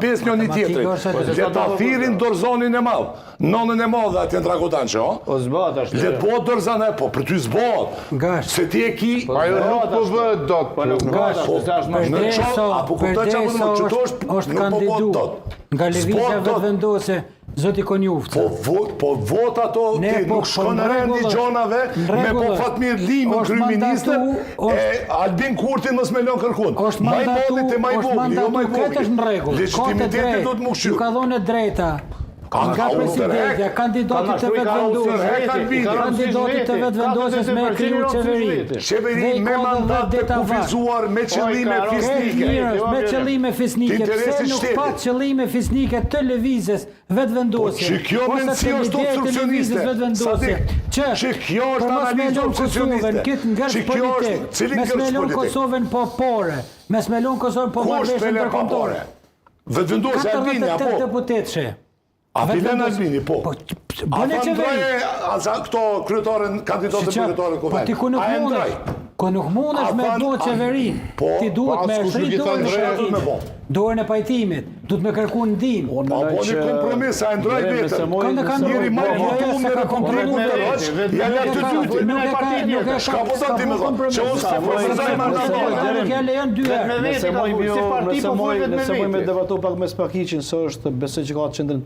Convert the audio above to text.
bes një tjetrit. Le ta thirin dorzonin e madh. Nonën e madhe atje në Dragodan që, o? O zbat është. Le të bëhet dorzan e po, për ty zbot. Se ti e ki... Ajo nuk po bëhet dot. Apo kuptoj që është kandidu nga lëvizja vetëvendose zoti Konjufca. Po vot ato ti nuk shkon në rendi gjonave me po Fatmir Limën kryeministër e Albin Kurti mos me lën kërkun. Maj mollit e maj vogli, jo maj vogli. Këtë është në rregull. Legitimiteti do të më këshyr. Ju ka dhënë drejta. Nga presidentja, kandidatit të vetëvendosës me kriju qeveri. Qeveri me mandat të kufizuar me qëllime fisnike. Me qëllime fisnike. Pse nuk pa qëllime fisnike të lëvizjes vetëvendosje. Që kjo mendësi është obstruksioniste. Që kjo është analizë obstruksioniste. Këtë ngërsh politik. Me smelon Kosovën po pore. Me smelon Kosovën po marrëveshën ndërkombëtare. Vetëvendosja Albini, apo? 48 deputetëshe. A Bilen Albini, po. Bëne qeveri. Këto kryetarën, kandidatët për kryetarën Po ti ku nuk mundesh. Ku nuk mundesh me bo qeverin. Ti duhet me shri dorën e pajtimit. Duhet me kërku ndihmë. Po një kompromis, a e ndroj vetën. Njëri më votuar me kompromis të rrëq, janë të dyti. Shka po të ti me thonë, që unë se profesaj mandatorë. Nuk ja lejon dy herë. Nëse moj me debatu pak me Spakiqin, së është besoj që ka të qëndrën